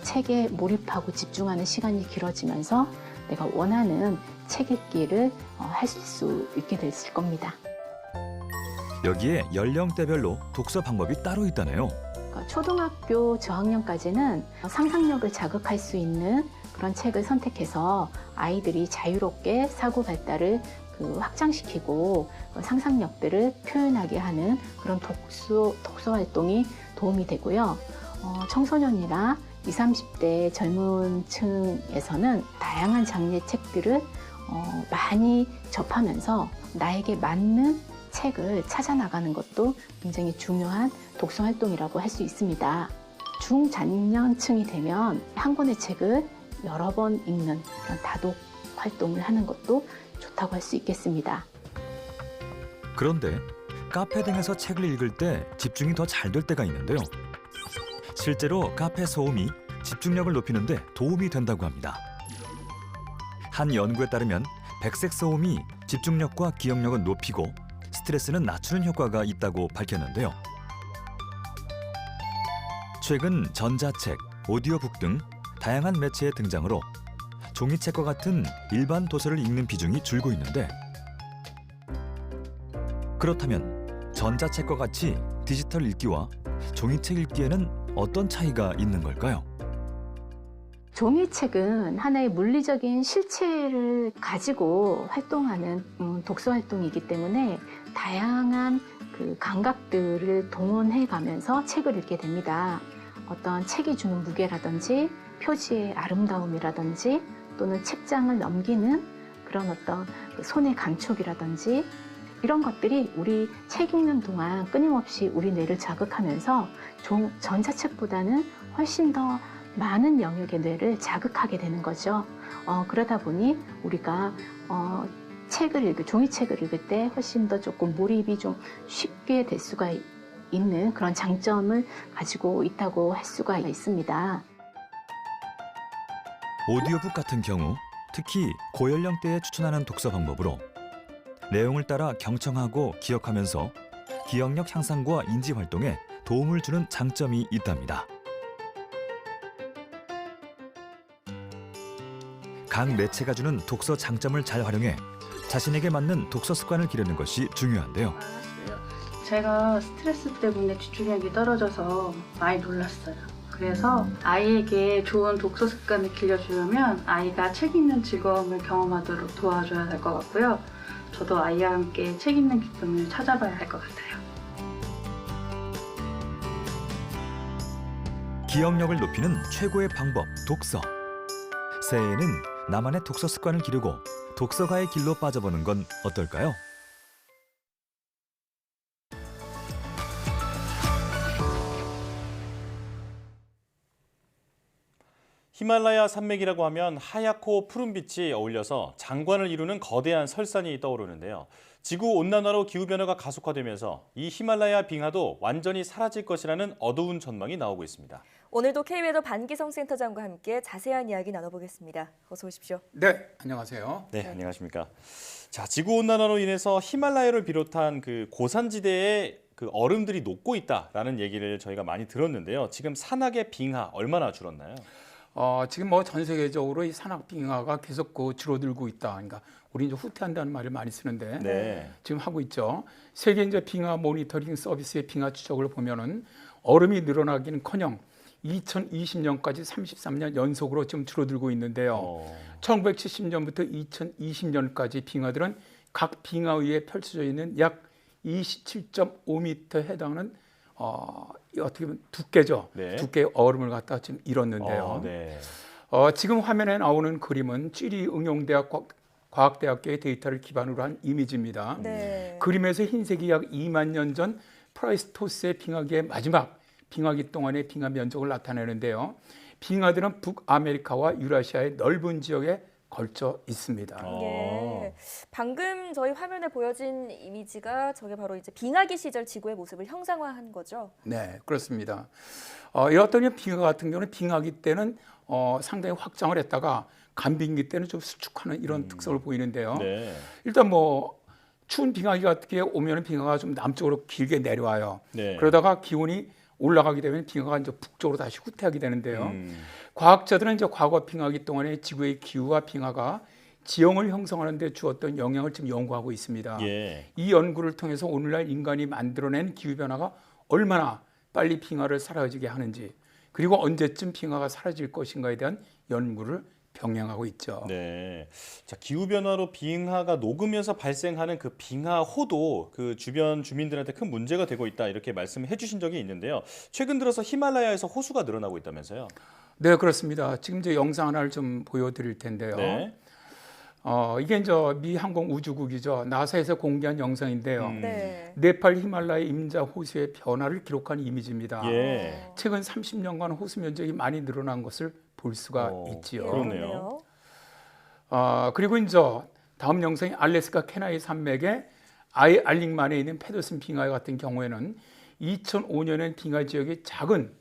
책에 몰입하고 집중하는 시간이 길어지면서 내가 원하는 책 읽기를 하실 수 있게 됐을 겁니다.
여기에 연령대별로 독서 방법이 따로 있다네요.
초등학교 저학년까지는 상상력을 자극할 수 있는 그런 책을 선택해서 아이들이 자유롭게 사고 발달을 확장시키고 상상력들을 표현하게 하는 그런 독서 활동이 도움이 되고요. 청소년이나 20, 30대 젊은 층에서는 다양한 장르의 책들을 많이 접하면서 나에게 맞는 책을 찾아 나가는 것도 굉장히 중요한 독서 활동이라고 할 수 있습니다. 중장년층이 되면 한 권의 책을 여러 번 읽는 그런 다독 활동을 하는 것도 좋다고 할 수 있겠습니다.
그런데 카페 등에서 책을 읽을 때 집중이 더 잘 될 때가 있는데요. 실제로 카페 소음이 집중력을 높이는 데 도움이 된다고 합니다. 한 연구에 따르면 백색 소음이 집중력과 기억력을 높이고 스트레스는 낮추는 효과가 있다고 밝혔는데요. 최근 전자책, 오디오북 등 다양한 매체의 등장으로 종이책과 같은 일반 도서를 읽는 비중이 줄고 있는데, 그렇다면 전자책과 같이 디지털 읽기와 종이책 읽기에는 어떤 차이가 있는 걸까요?
종이책은 하나의 물리적인 실체를 가지고 활동하는 독서 활동이기 때문에 다양한 그 감각들을 동원해 가면서 책을 읽게 됩니다. 어떤 책이 주는 무게라든지 표지의 아름다움이라든지 또는 책장을 넘기는 그런 어떤 손의 감촉이라든지 이런 것들이 우리 책 읽는 동안 끊임없이 우리 뇌를 자극하면서 전자책보다는 훨씬 더 많은 영역의 뇌를 자극하게 되는 거죠. 그러다 보니 우리가 종이책을 읽을 때 훨씬 더 조금 몰입이 좀 쉽게 될 수가 있는 그런 장점을 가지고 있다고 할 수가 있습니다.
오디오북 같은 경우 특히 고연령대에 추천하는 독서 방법으로 내용을 따라 경청하고 기억하면서 기억력 향상과 인지 활동에 도움을 주는 장점이 있답니다. 각 매체가 주는 독서 장점을 잘 활용해 자신에게 맞는 독서 습관을 기르는 것이 중요한데요.
제가 스트레스 때문에 집중력이 떨어져서 많이 놀랐어요. 그래서 아이에게 좋은 독서 습관을 길러주려면 아이가 책 읽는 즐거움을 경험하도록 도와줘야 할 것 같고요. 저도 아이와 함께 책 읽는 기쁨을 찾아봐야 할 것 같아요.
기억력을 높이는 최고의 방법, 독서. 새해에는 나만의 독서 습관을 기르고 독서가의 길로 빠져보는 건 어떨까요?
히말라야 산맥이라고 하면 하얗고 푸른 빛이 어울려서 장관을 이루는 거대한 설산이 떠오르는데요. 지구온난화로 기후변화가 가속화되면서 이 히말라야 빙하도 완전히 사라질 것이라는 어두운 전망이 나오고 있습니다.
오늘도 K웨더 반기성 센터장과 함께 자세한 이야기 나눠보겠습니다. 어서 오십시오.
네, 안녕하세요.
네, 안녕하십니까. 자, 지구온난화로 인해서 히말라야를 비롯한 그 고산지대에 그 얼음들이 녹고 있다라는 얘기를 저희가 많이 들었는데요. 지금 산악의 빙하 얼마나 줄었나요?
지금 뭐 전 세계적으로 이 산악 빙하가 계속 줄어들고 있다. 그러니까 우리 이제 후퇴한다는 말을 많이 쓰는데
네.
지금 하고 있죠. 세계 이제 빙하 모니터링 서비스의 빙하 추적을 보면은 얼음이 늘어나기는커녕 2020년까지 33년 연속으로 지금 줄어들고 있는데요. 1970년부터 2020년까지 빙하들은 각 빙하 위에 펼쳐져 있는 약 27.5m에 해당하는 어떻게 보면 두께죠.
네.
두께의 얼음을 갖다 지금 잃었는데요.
네.
지금 화면에 나오는 그림은 찌리 응용대학 과학대학교의 데이터를 기반으로 한 이미지입니다.
네.
그림에서 흰색이 약 2만 년 전 프라이스토스의 빙하기의 마지막 빙하기 동안의 빙하 면적을 나타내는데요. 빙하들은 북아메리카와 유라시아의 넓은 지역에 걸쳐 있습니다.
예. 방금 저희 화면에 보여진 이미지가 저게 바로 이제 빙하기 시절 지구의 모습을 형상화한 거죠.
네, 그렇습니다. 이렇더니 빙하 같은 경우는 빙하기 때는 상당히 확장을 했다가 간빙기 때는 좀 수축하는 이런 특성을 보이는데요.
네.
일단 뭐 추운 빙하기 같은 게 오면 빙하가 좀 남쪽으로 길게 내려와요.
네.
그러다가 기온이 올라가게 되면 빙하가 이제 북쪽으로 다시 후퇴하게 되는데요. 과학자들은 이제 과거 빙하기 동안에 지구의 기후와 빙하가 지형을 형성하는 데 주었던 영향을 지금 연구하고 있습니다.
예.
이 연구를 통해서 오늘날 인간이 만들어낸 기후변화가 얼마나 빨리 빙하를 사라지게 하는지, 그리고 언제쯤 빙하가 사라질 것인가에 대한 연구를 병행하고 있죠.
네. 자, 기후변화로 빙하가 녹으면서 발생하는 그 빙하호도 그 주변 주민들한테 큰 문제가 되고 있다, 이렇게 말씀해 주신 적이 있는데요. 최근 들어서 히말라야에서 호수가 늘어나고 있다면서요?
네, 그렇습니다. 지금 이제 영상 하나를 좀 보여드릴 텐데요.
네.
이게 이제 미 항공우주국이죠. 나사에서 공개한 영상인데요.
네.
네팔 히말라야 임자 호수의 변화를 기록한 이미지입니다.
예.
최근 30년간 호수 면적이 많이 늘어난 것을 볼 수가 있지요.
그렇네요.
그리고 이제 다음 영상이 알래스카 케나이 산맥의 알링만에 있는 페더슨 빙하 같은 경우에는 2005년엔 빙하 지역이 작은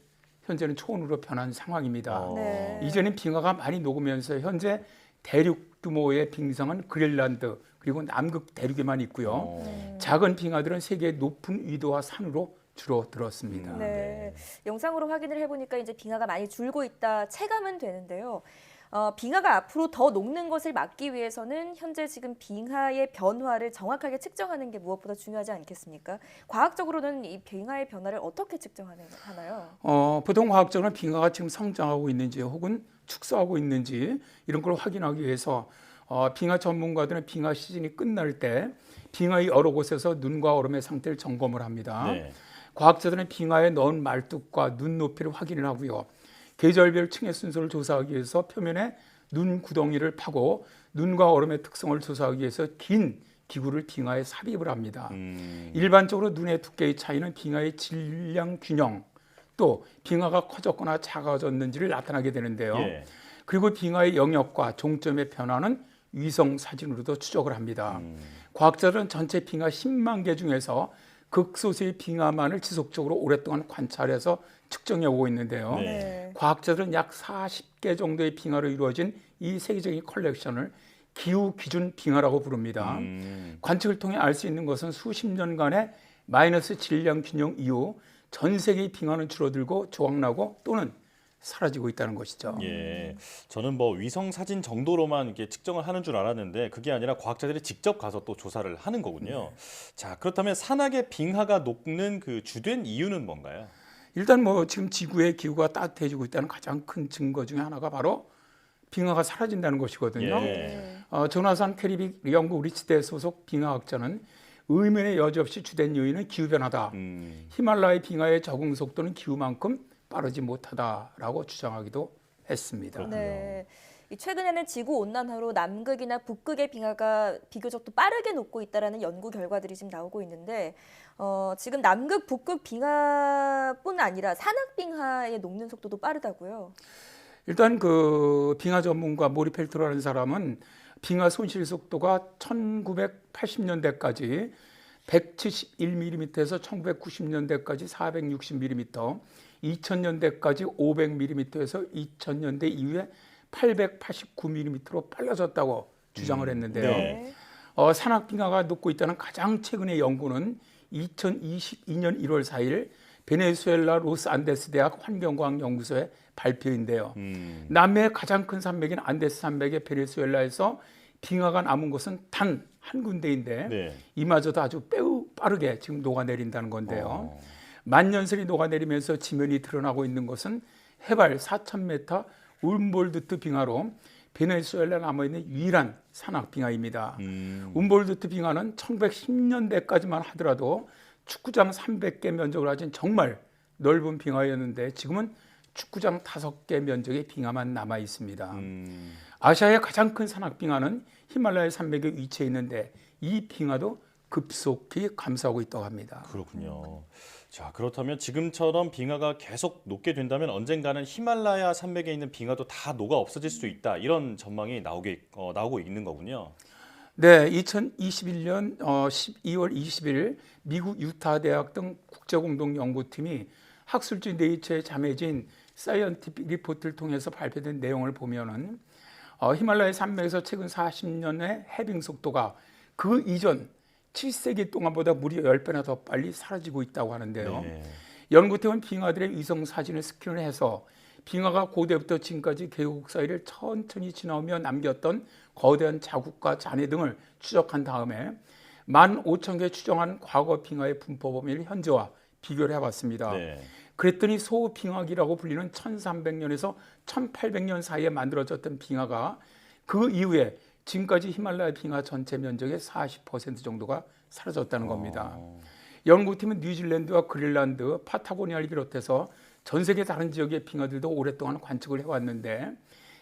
현재는 초원으로 변한 상황입니다.
네.
이전엔 빙하가 많이 녹으면서 현재 대륙 규모의 빙상은 그린란드 그리고 남극 대륙에만 있고요. 작은 빙하들은 세계의 높은 위도와 산으로 줄어들었습니다.
네. 영상으로 확인을 해보니까 이제 빙하가 많이 줄고 있다 체감은 되는데요. 빙하가 앞으로 더 녹는 것을 막기 위해서는 현재 지금 빙하의 변화를 정확하게 측정하는 게 무엇보다 중요하지 않겠습니까? 과학적으로는 이 빙하의 변화를 어떻게 측정하나요?
보통 과학적으로는 빙하가 지금 성장하고 있는지 혹은 축소하고 있는지 이런 걸 확인하기 위해서 빙하 전문가들은 빙하 시즌이 끝날 때 빙하의 여러 곳에서 눈과 얼음의 상태를 점검을 합니다.
네.
과학자들은 빙하에 넣은 말뚝과 눈 높이를 확인을 하고요. 계절별 층의 순서를 조사하기 위해서 표면에 눈 구덩이를 파고 눈과 얼음의 특성을 조사하기 위해서 긴 기구를 빙하에 삽입을 합니다. 일반적으로 눈의 두께의 차이는 빙하의 질량 균형 또 빙하가 커졌거나 작아졌는지를 나타나게 되는데요.
예.
그리고 빙하의 영역과 종점의 변화는 위성 사진으로도 추적을 합니다. 과학자들은 전체 빙하 10만 개 중에서 극소수의 빙하만을 지속적으로 오랫동안 관찰해서 측정해 오고 있는데요.
네.
과학자들은 약 40개 정도의 빙하로 이루어진 이 세계적인 컬렉션을 기후 기준 빙하라고 부릅니다. 관측을 통해 알 수 있는 것은 수십 년간의 마이너스 질량 균형 이후 전 세계의 빙하는 줄어들고 조각나고 또는 사라지고 있다는 것이죠.
예, 저는 뭐 위성 사진 정도로만 이렇게 측정을 하는 줄 알았는데 그게 아니라 과학자들이 직접 가서 또 조사를 하는 거군요. 자, 그렇다면 산악의 빙하가 녹는 그 주된 이유는 뭔가요?
일단 뭐 지금 지구의 기후가 따뜻해지고 있다는 가장 큰 증거 중에 하나가 바로 빙하가 사라진다는 것이거든요.
예.
조나산 캐리빅 영국 리치대 소속 빙하학자는 의문의 여지없이 주된 요인은 기후변화다. 히말라야 빙하의 적응 속도는 기후만큼 빠르지 못하다라고 주장하기도 했습니다.
네. 최근에는 지구 온난화로 남극이나 북극의 빙하가 비교적 또 빠르게 녹고 있다라는 연구 결과들이 지금 나오고 있는데 지금 남극, 북극 빙하뿐 아니라 산악 빙하의 녹는 속도도 빠르다고요. 일단
그 빙하 전문가 모리펠트라는 사람은 빙하 손실 속도가 1980년대까지 171mm에서 1990년대까지 460mm, 2000년대까지 500mm에서 2000년대 이후에 889mm로 빨라졌다고 주장을 했는데요.
네.
산악빙하가 녹고 있다는 가장 최근의 연구는 2022년 1월 4일 베네수엘라 로스 안데스 대학 환경과학 연구소의 발표인데요. 남미의 가장 큰 산맥인 안데스 산맥의 베네수엘라에서 빙하가 남은 곳은 단 한 군데인데
네.
이마저도 아주 매우 빠르게 지금 녹아내린다는 건데요. 만년설이 녹아내리면서 지면이 드러나고 있는 것은 해발 4,000m 움볼드트 빙하로 베네수엘라에 남아있는 유일한 산악빙하입니다. 움볼드트 빙하는 1910년대까지만 하더라도 축구장 300개 면적을 가진 정말 넓은 빙하였는데 지금은 축구장 5개 면적의 빙하만 남아 있습니다. 아시아의 가장 큰 산악빙하는 히말라야 산맥에 위치해 있는데 이 빙하도 급속히 감소하고 있다고 합니다.
그렇군요. 자, 그렇다면 지금처럼 빙하가 계속 녹게 된다면 언젠가는 히말라야 산맥에 있는 빙하도 다 녹아 없어질 수 있다. 이런 전망이 나오고 있는 거군요.
네, 2021년 12월 20일 미국 유타 대학 등 국제공동연구팀이 학술지 네이처에 잠해진 사이언티픽 리포트를 통해서 발표된 내용을 보면은 히말라야 산맥에서 최근 40년의 해빙 속도가 그 이전 7세기 동안보다 무려 10배나 더 빨리 사라지고 있다고 하는데요.
네.
연구팀은 빙하들의 위성 사진을 스캔을 해서 빙하가 고대부터 지금까지 계곡 사이를 천천히 지나오며 남겼던 거대한 자국과 잔해 등을 추적한 다음에 15,000개 추정한 과거 빙하의 분포 범위를 현재와 비교를 해봤습니다.
네.
그랬더니 소빙하기라고 불리는 1300년에서 1800년 사이에 만들어졌던 빙하가 그 이후에 지금까지 히말라야 빙하 전체 면적의 40% 정도가 사라졌다는 겁니다. 연구팀은 뉴질랜드와 그린란드, 파타고니아를 비롯해서 전 세계 다른 지역의 빙하들도 오랫동안 관측을 해왔는데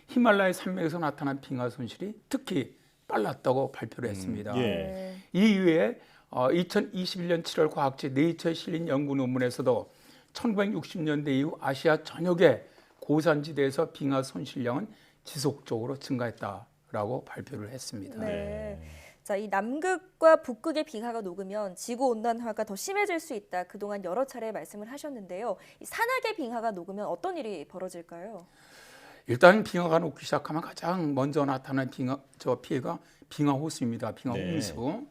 히말라야 산맥에서 나타난 빙하 손실이 특히 빨랐다고 발표를 했습니다.
예.
이후에 2021년 7월 과학지 네이처에 실린 연구 논문에서도 1960년대 이후 아시아 전역의 고산지대에서 빙하 손실량은 지속적으로 증가했다라고 발표를 했습니다.
네. 자, 이 남극과 북극의 빙하가 녹으면 지구 온난화가 더 심해질 수 있다. 그동안 여러 차례 말씀을 하셨는데요. 이 산악의 빙하가 녹으면 어떤 일이 벌어질까요?
일단 빙하가 녹기 시작하면 가장 먼저 나타나는 피해가 빙하 호수입니다. 빙하
네.
홍수.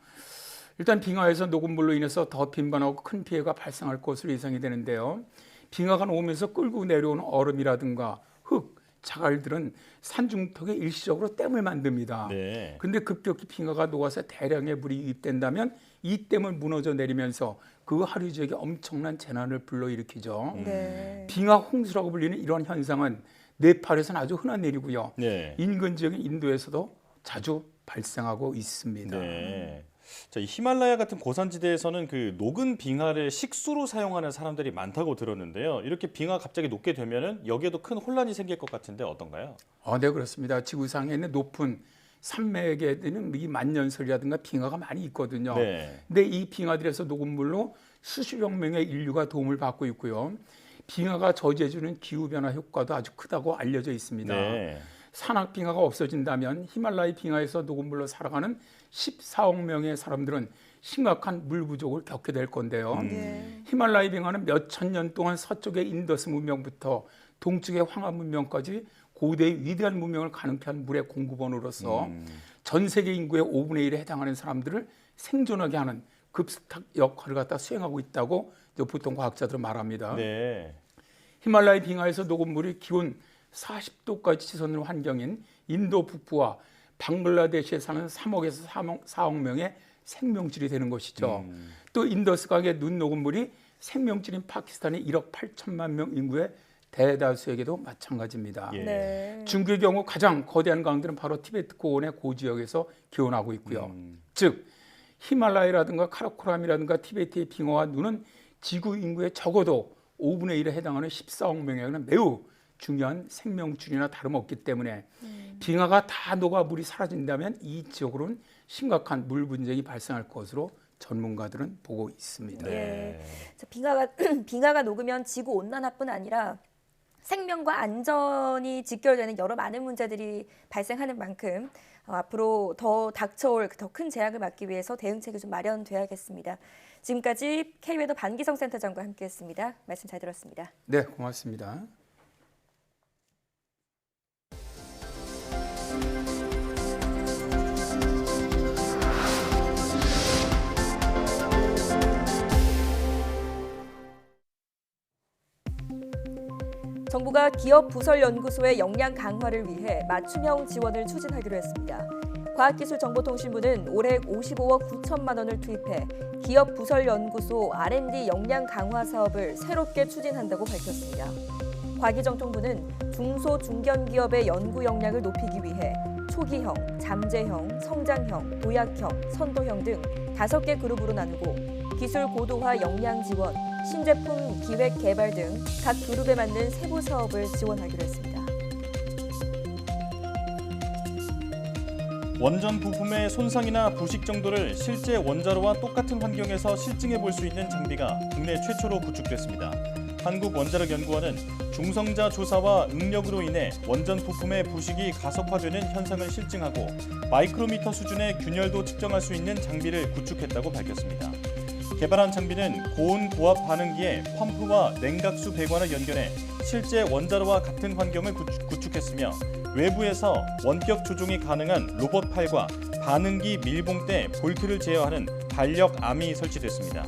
일단 빙하에서 녹은 물로 인해서 더 빈번하고 큰 피해가 발생할 것으로 예상이 되는데요. 빙하가 녹으면서 끌고 내려오는 얼음이라든가 흙, 자갈들은 산중턱에 일시적으로 댐을 만듭니다.
네.
근데 급격히 빙하가 녹아서 대량의 물이 유입된다면 이 댐을 무너져 내리면서 그 하류 지역에 엄청난 재난을 불러일으키죠.
네.
빙하 홍수라고 불리는 이런 현상은 네팔에서는 아주 흔한 일이고요.
네.
인근 지역인 인도에서도 자주 발생하고 있습니다.
네. 자, 이 히말라야 같은 고산지대에서는 그 녹은 빙하를 식수로 사용하는 사람들이 많다고 들었는데요. 이렇게 빙하 갑자기 녹게 되면은 여기에도 큰 혼란이 생길 것 같은데 어떤가요?
네, 그렇습니다. 지구상에 있는 높은 산맥에는 이 만년설이라든가 빙하가 많이 있거든요.
네.
근데 이 빙하들에서 녹은 물로 수십억 명의 인류가 도움을 받고 있고요. 빙하가 저지해주는 기후변화 효과도 아주 크다고 알려져 있습니다.
네.
산악 빙하가 없어진다면 히말라야 빙하에서 녹은 물로 살아가는 14억 명의 사람들은 심각한 물 부족을 겪게 될 건데요. 히말라야 빙하는 몇천 년 동안 서쪽의 인더스 문명부터 동쪽의 황하 문명까지 고대의 위대한 문명을 가능케 한 물의 공급원으로서 전 세계 인구의 5분의 1에 해당하는 사람들을 생존하게 하는 급스탁 역할을 갖다 수행하고 있다고 보통 과학자들은 말합니다.
네.
히말라야 빙하에서 녹은 물이 기온 40도까지 치솟는 환경인 인도 북부와 방글라데시에 사는 3억에서 4억 명의 생명줄이 되는 것이죠. 또 인더스강의 눈 녹은 물이 생명줄인 파키스탄의 1억 8천만 명 인구의 대다수에게도 마찬가지입니다.
네.
중국의 경우 가장 거대한 강들은 바로 티베트 고원의 고지역에서 기원하고 있고요. 즉 히말라야라든가 카라코람이라든가 티베트의 빙하와 눈은 지구 인구의 적어도 5분의 1에 해당하는 14억 명에게는 매우 중요한 생명줄이나 다름없기 때문에 빙하가 다 녹아 물이 사라진다면 이 지역으로는 심각한 물 분쟁이 발생할 것으로 전문가들은 보고 있습니다.
네. 자, 빙하가 녹으면 지구 온난화뿐 아니라 생명과 안전이 직결되는 여러 많은 문제들이 발생하는 만큼 앞으로 더 닥쳐올 더 큰 재앙을 막기 위해서 대응책이 좀 마련돼야겠습니다. 지금까지 K웨더 반기성 센터장과 함께했습니다. 말씀 잘 들었습니다.
네, 고맙습니다.
정부가 기업 부설 연구소의 역량 강화를 위해 맞춤형 지원을 추진하기로 했습니다. 과학기술정보통신부는 올해 55억 9천만 원을 투입해 기업 부설 연구소 R&D 역량 강화 사업을 새롭게 추진한다고 밝혔습니다. 과기정통부는 중소 중견기업의 연구 역량을 높이기 위해 초기형, 잠재형, 성장형, 도약형, 선도형 등 5개 그룹으로 나누고 기술 고도화 역량 지원, 신제품 기획 개발 등 각 그룹에 맞는 세부 사업을 지원하기로 했습니다.
원전 부품의 손상이나 부식 정도를 실제 원자로와 똑같은 환경에서 실증해 볼 수 있는 장비가 국내 최초로 구축됐습니다. 한국원자력연구원은 중성자 조사와 응력으로 인해 원전 부품의 부식이 가속화되는 현상을 실증하고 마이크로미터 수준의 균열도 측정할 수 있는 장비를 구축했다고 밝혔습니다. 개발한 장비는 고온 고압 반응기에 펌프와 냉각수 배관을 연결해 실제 원자로와 같은 환경을 구축했으며 외부에서 원격 조종이 가능한 로봇팔과 반응기 밀봉대 볼트를 제어하는 반력암이 설치됐습니다.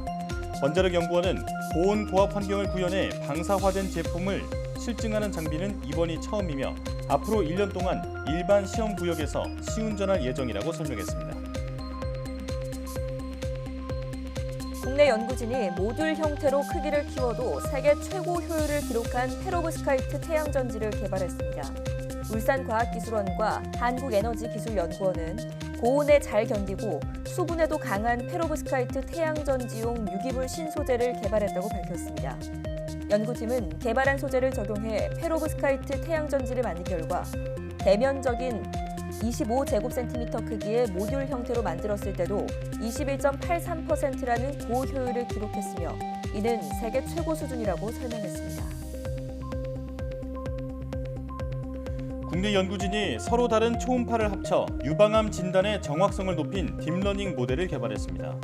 원자력연구원은 고온 고압 환경을 구현해 방사화된 제품을 실증하는 장비는 이번이 처음이며 앞으로 1년 동안 일반 시험 구역에서 시운전할 예정이라고 설명했습니다.
국내 연구진이 모듈 형태로 크기를 키워도 세계 최고 효율을 기록한 페로브스카이트 태양전지를 개발했습니다. 울산과학기술원과 한국에너지기술연구원은 고온에 잘 견디고 수분에도 강한 페로브스카이트 태양전지용 유기물 신소재를 개발했다고 밝혔습니다. 연구팀은 개발한 소재를 적용해 페로브스카이트 태양전지를 만든 결과 대면적인 25제곱센티미터 크기의 모듈 형태로 만들었을 때도 21.83%라는 고효율을 기록했으며 이는 세계 최고 수준이라고 설명했습니다.
국내 연구진이 서로 다른 초음파를 합쳐 유방암 진단의 정확성을 높인 딥러닝 모델을 개발했습니다.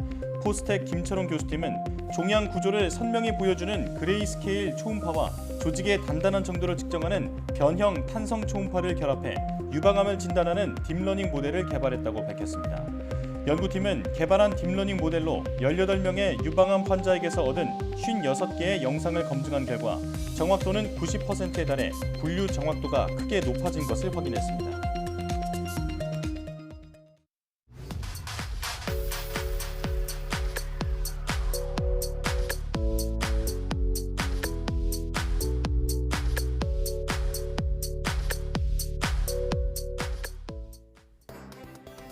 포스텍 김철원 교수팀은 종양 구조를 선명히 보여주는 그레이스케일 초음파와 조직의 단단한 정도를 측정하는 변형 탄성 초음파를 결합해 유방암을 진단하는 딥러닝 모델을 개발했다고 밝혔습니다. 연구팀은 개발한 딥러닝 모델로 18명의 유방암 환자에게서 얻은 56개의 영상을 검증한 결과 정확도는 90%에 달해 분류 정확도가 크게 높아진 것을 확인했습니다.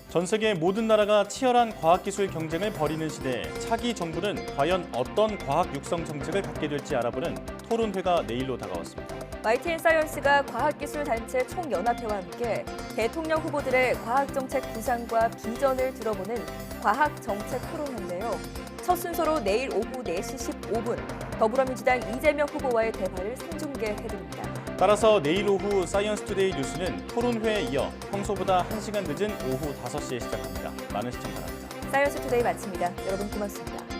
전 세계 모든 나라가 치열한 과학기술 경쟁을 벌이는 시대에 차기 정부는 과연 어떤 과학 육성 정책을 갖게 될지 알아보는 토론회가 내일로 다가왔습니다.
YTN사이언스가 과학기술단체 총연합회와 함께 대통령 후보들의 과학정책 구상과 비전을 들어보는 과학정책 토론회인데요. 첫 순서로 내일 오후 4시 15분 더불어민주당 이재명 후보와의 대화를 생중계해드립니다.
따라서 내일 오후 사이언스투데이 뉴스는 토론회에 이어 평소보다 1시간 늦은 오후 5시에 시작합니다. 많은 시청 바랍니다.
사이언스투데이 마칩니다. 여러분 고맙습니다.